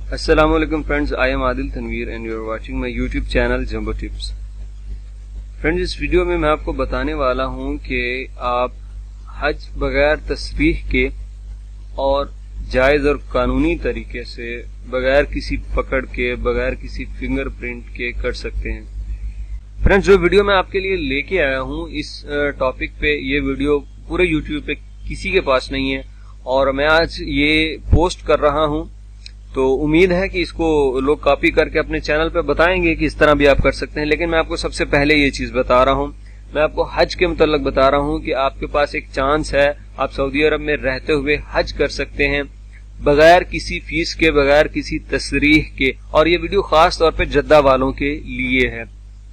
Assalamu alaikum friends, I am Adil Tanveer and you are watching my YouTube channel Jumbo Tips. Friends, इस video में मैं आपको बताने वाला हूं कि आप हज बगैर तस्रीह के और जायज और कानूनी तरीके से बगैर किसी पकड़ के, बगैर किसी फिंगरप्रिंट के कर सकते हैं। फ्रेंड्स, जो वीडियो मैं आपके लिए लेके आया हूं इस टॉपिक पे, ये वीडियो पूरे यूट्यूब पे किसी के पास नहीं है और मैं आज ये पोस्ट कर रहा हूं, तो उम्मीद है कि इसको लोग कॉपी करके अपने चैनल पे बताएंगे कि इस तरह भी आप कर सकते हैं। लेकिन मैं आपको सबसे पहले ये चीज बता रहा हूं, मैं आपको हज के मुतल्लक बता रहा हूं कि आपके पास एक चांस है, आप सऊदी अरब में रहते हुए हज कर सकते हैं बगैर किसी फीस के, बगैर किसी तसरीह के। और ये वीडियो खास तौर पे जद्दा वालों के लिए है।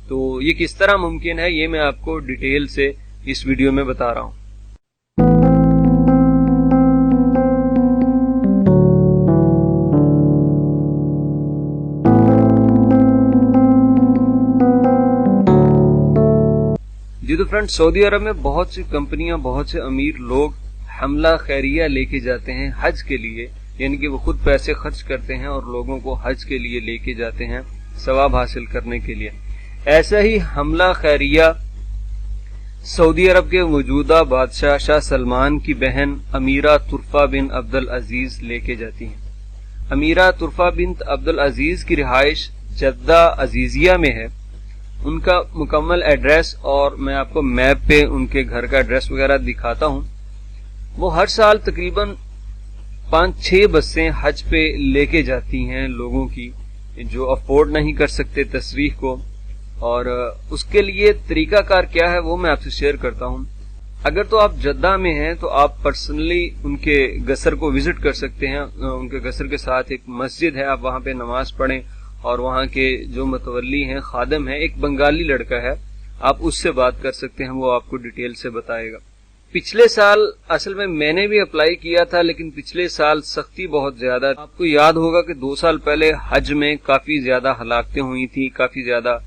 तो ये किस तरह मुमकिन है, ये मैं आपको डिटेल से इस वीडियो में बता रहा हूं। जी तो फ्रेंड्स, सऊदी अरब में बहुत सी कंपनियां, बहुत से अमीर लोग हमला खैरिया लेके जाते हैं हज के लिए, यानी कि वो खुद पैसे खर्च करते हैं और लोगों को हज के लिए लेके जाते हैं सवाब हासिल करने के लिए। ऐसा ही हमला खैरिया सऊदी अरब के मौजूदा बादशाह शाह सलमान की बहन अमीरा तुरफा बिन अब्दुल अजीज लेके जाती हैं। अमीरा तुरफा बिन अब्दुल अजीज की रिहाइश जद्दा अजीजिया में है। उनका मुकम्मल एड्रेस और मैं आपको मैप पे उनके घर का एड्रेस वगैरह दिखाता हूं। वो हर साल तकरीबन 5-6 बसें हज पे लेके जाती हैं लोगों की जो अफोर्ड नहीं कर सकते तस्रीह को, और उसके लिए तरीकाकार क्या है वो मैं आपसे शेयर करता हूं। अगर तो आप जद्दा में हैं तो आप पर्सनली उनके गसर को विजिट कर सकते हैं। उनके गसर के साथ एक मस्जिद है, आप वहां पे नमाज पढ़ें और वहां के जो मतवल्ली हैं, खादिम है, एक बंगाली लड़का है, आप उससे बात कर सकते हैं, वो आपको डिटेल से बताएगा। पिछले साल असल में मैंने भी अप्लाई किया था, लेकिन पिछले साल सख्ती बहुत ज्यादा। आपको याद होगा कि 2 साल पहले हज में काफी ज्यादा हलाकतें हुई थी, काफी ज्यादा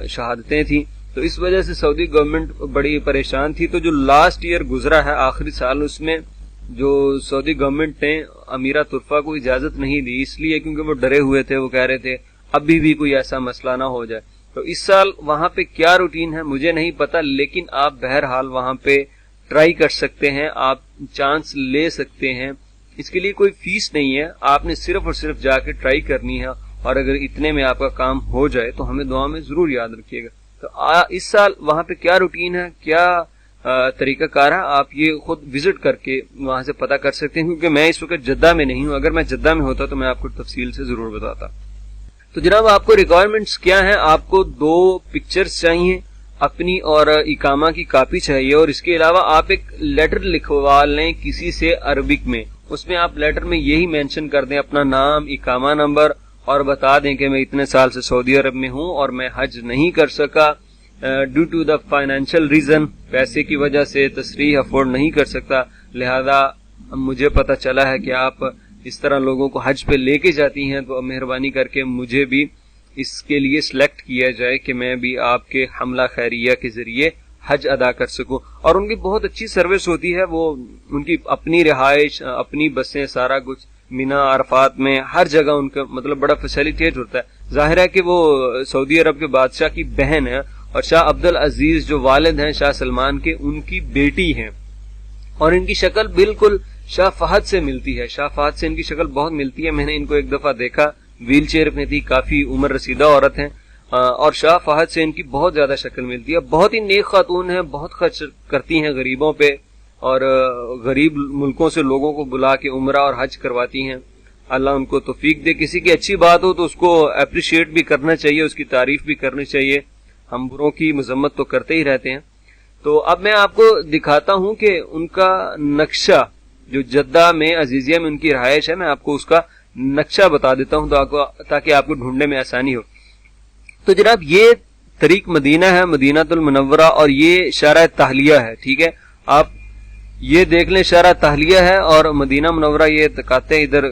शहादतें थी, तो इस वजह से सऊदी गवर्नमेंट बड़ी परेशान थी। तो जो लास्ट ईयर गुजरा है, आखिरी साल, उसमें जो सऊदी गवर्नमेंट ने अमीरा तुरफा को इजाजत नहीं दी, इसलिए क्योंकि वो डरे हुए थे, वो कह रहे थे अभी भी कोई ऐसा मसला ना हो जाए। तो इस साल वहां पे क्या रूटीन है मुझे नहीं पता, लेकिन आप बहरहाल वहां पे ट्राई कर सकते हैं, आप चांस ले सकते हैं। इसके लिए कोई फीस नहीं है, आपने सिर्फ और सिर्फ जाके ट्राई करनी है, और अगर इतने में आपका काम हो जाए तो हमें दुआ में जरूर याद रखिएगा। तो इस साल वहां पे क्या रूटीन है, क्या तरीकाकार है, आप ये खुद विजिट करके वहां से पता कर सकते हैं। क्योंकि मैं इस वक्त जद्दा में नहीं हूं, अगर मैं जद्दा में होता तो मैं आपको तफसील से जरूर बताता। तो जनाब, आपको रिक्वायरमेंट्स क्या है, आपको 2 पिक्चर्स चाहिए अपनी और इकामा की कॉपी चाहिए, और इसके अलावा आप एक लेटर लिखवा लें किसी से अरबिक में। उसमें आप लेटर में यही मेंशन कर दें अपना नाम, इकामा नंबर, और बता दें कि मैं इतने साल से सऊदी अरब में हूं और मैं हज नहीं कर सका due to the financial reason, पैसे की वजह से तसरीह अफोर्ड नहीं कर सकता, लिहाजा मुझे पता चला है कि आप इस तरह लोगों को हज पे लेके जाती हैं, तो मेहरबानी करके मुझे भी इसके लिए सिलेक्ट किया जाए कि मैं भी आपके हमला खैरिया के जरिए हज अदा कर सकूं। और उनकी बहुत अच्छी सर्विस होती है, वो उनकी अपनी रिहाइश, अपनी बसें, सारा कुछ, मिना, अरफात में, हर जगह उनका मतलब बड़ा फैसिलिटेट होता है। जाहिर है कि वो सऊदी अरब के बादशाह की बहन है, और शाह अब्दुल अजीज जो वालिद हैं शाह सलमान के, उनकी बेटी हैं, और इनकी शक्ल बिल्कुल शाह फहद से मिलती है। शाह फहद से इनकी शक्ल बहुत मिलती है। मैंने इनको एक दफा देखा, व्हील चेयर में थी, काफी उम्र रसीदा औरत हैं, और शाह फहद से इनकी बहुत ज्यादा शक्ल मिलती है। बहुत ही नेक खातून है, बहुत खर्च करती हैं गरीबों पे, और गरीब मुल्कों से लोगों को बुला के उम्रा और हज करवाती हैं। अल्लाह उनको तौफीक दे। किसी की अच्छी बात हो तो उसको अप्रिशिएट भी करना चाहिए, उसकी तारीफ भी करनी चाहिए। हम बुरों की मजम्मत तो करते ही रहते हैं। तो अब मैं आपको दिखाता हूं कि उनका नक्शा, जो जद्दा में अजीजिया में उनकी रहायश है, मैं आपको उसका नक्शा बता देता हूं ताकि आपको ढूंढने में आसानी हो। तो जनाब, ये तरीक मदीना है, मदीनातुल मुनव्वरा, और ये शारा ताहलिया है। ठीक है, आप ये देख लें, शारा ताहलिया है और मदीना मुनव्वरा ये तकाते इधर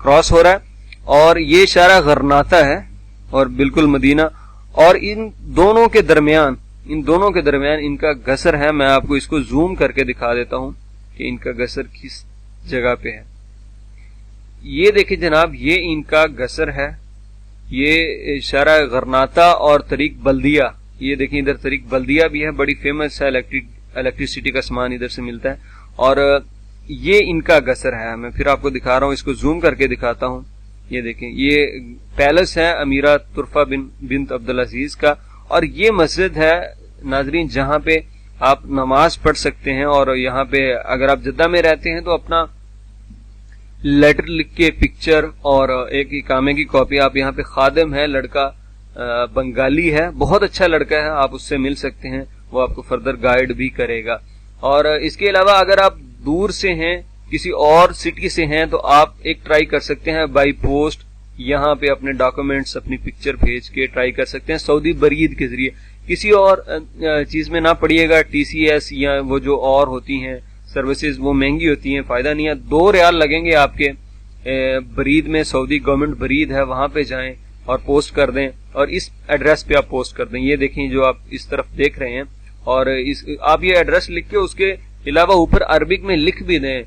क्रॉस हो रहा है, और ये शारा गरनाता है और बिल्कुल मदीना, और इन दोनों के दरमियान इनका गसर है। मैं आपको इसको जूम करके दिखा देता हूं कि इनका गसर किस जगह पे है। یہ دیکھیں جناب، یہ ان کا گسر ہے، یہ شارع غرناطہ اور طریق بلدیہ، یہ دیکھیں ادھر طریق بلدیہ بھی ہے، بڑی فیمس ہے، الیکٹریسٹی کا سامان ادھر سے ملتا ہے، اور یہ ان کا گسر ہے. میں پھر آپ کو دکھا رہا ہوں، اس کو زوم کر کے دکھاتا ہوں. یہ دیکھیں، یہ پیلس ہے امیرہ طرفہ بنت عبدالعزیز کا، اور یہ مسجد ہے ناظرین جہاں پہ آپ نماز پڑھ سکتے ہیں. اور یہاں پہ اگر آپ جدہ میں رہتے ہیں تو اپنا لیٹر لکھ کے پکچر اور ایک اقامے کی کاپی، آپ یہاں پہ خادم ہے، لڑکا بنگالی ہے، بہت اچھا لڑکا ہے، آپ اس سے مل سکتے ہیں، وہ آپ کو فردر گائیڈ بھی کرے گا. اور اس کے علاوہ اگر آپ دور سے ہیں، کسی اور سٹی سے ہیں، تو آپ ایک ٹرائی کر سکتے ہیں بائی پوسٹ، یہاں پہ اپنے ڈاکومنٹس، اپنی پکچر بھیج کے ٹرائی کر سکتے ہیں سعودی برید کے ذریعے. کسی اور چیز میں نہ پڑیے گا، ٹی سی ایس یا وہ جو اور ہوتی ہیں سروسز، وہ مہنگی ہوتی ہیں، فائدہ نہیں ہے. 2 ریال لگیں گے آپ کے برید میں، سعودی گورنمنٹ برید ہے، وہاں پہ جائیں اور پوسٹ کر دیں، اور اس ایڈریس پہ آپ پوسٹ کر دیں. یہ دیکھیں جو آپ اس طرف دیکھ رہے ہیں، اور آپ یہ ایڈریس لکھ کے اس کے علاوہ اوپر عربک میں لکھ بھی دیں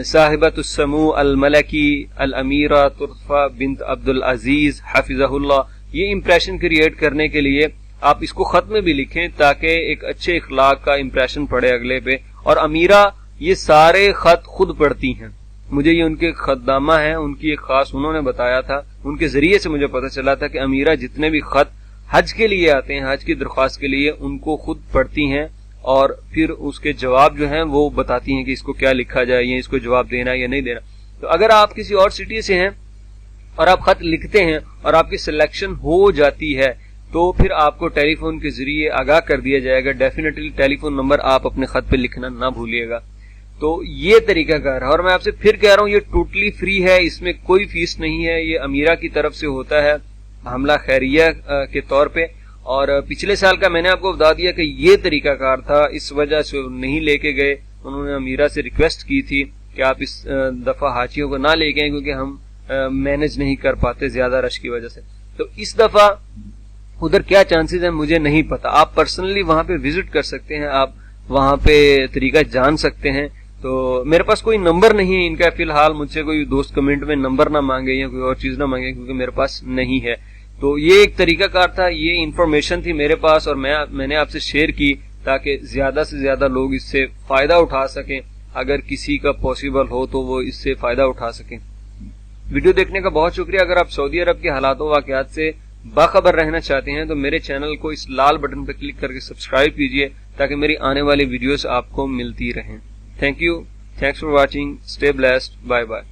صاحبۃ السمو الملکی الامیرہ طرفہ بنت عبدالعزیز حفظہ اللہ. یہ امپریشن کریٹ کرنے کے لیے آپ اس کو خط میں بھی لکھیں تاکہ ایک اچھے اخلاق کا امپریشن پڑے اگلے پہ. اور امیرہ یہ سارے خط خود پڑھتی ہیں، مجھے یہ ان کے خدامہ ہیں، ان کی ایک خاص انہوں نے بتایا تھا، ان کے ذریعے سے مجھے پتہ چلا تھا کہ امیرہ جتنے بھی خط حج کے لیے آتے ہیں، حج کی درخواست کے لیے، ان کو خود پڑھتی ہیں، اور پھر اس کے جواب جو ہیں وہ بتاتی ہیں کہ اس کو کیا لکھا جائے، یا اس کو جواب دینا یا نہیں دینا. تو اگر آپ کسی اور سٹی سے ہیں اور آپ خط لکھتے ہیں اور آپ کی سلیکشن ہو جاتی ہے، تو پھر آپ کو ٹیلی فون کے ذریعے آگاہ کر دیا جائے گا. ڈیفینیٹلی ٹیلی فون نمبر آپ اپنے خط پہ لکھنا نہ بھولیے گا. تو یہ طریقہ کار ہے، اور میں آپ سے پھر کہہ رہا ہوں یہ ٹوٹلی فری ہے، اس میں کوئی فیس نہیں ہے. یہ امیرہ کی طرف سے ہوتا ہے حملہ خیریہ کے طور پہ. اور پچھلے سال کا میں نے آپ کو بتا دیا کہ یہ طریقہ کار تھا، اس وجہ سے نہیں لے کے گئے. انہوں نے امیرہ سے ریکویسٹ کی تھی کہ آپ اس دفعہ حاجیوں کو نہ لے گئے کیونکہ ہم مینج نہیں کر پاتے زیادہ رش کی وجہ سے. تو اس دفعہ ادھر کیا چانسز ہیں مجھے نہیں پتا. آپ پرسنلی وہاں پہ وزٹ کر سکتے ہیں، آپ وہاں پہ طریقہ جان سکتے ہیں. تو میرے پاس کوئی نمبر نہیں ہے ان کا فی الحال، مجھ سے کوئی دوست کمنٹ میں نمبر نہ مانگے یا کوئی اور چیز نہ مانگے کیونکہ میرے پاس نہیں ہے. تو یہ ایک طریقہ کار تھا، یہ انفارمیشن تھی میرے پاس اور میں نے آپ سے شیئر کی تاکہ زیادہ سے زیادہ لوگ اس سے فائدہ اٹھا سکیں. اگر کسی کا پاسبل ہو تو وہ اس سے فائدہ اٹھا سکیں. ویڈیو دیکھنے کا بہت شکریہ. اگر آپ سعودی عرب کے حالات و واقعات سے باخبر رہنا چاہتے ہیں تو میرے چینل کو اس لال بٹن پر کلک کر کے سبسکرائب کیجئے تاکہ میری آنے والی ویڈیوز آپ کو ملتی رہیں. Thank you. Thanks for watching. Stay blessed. Bye bye.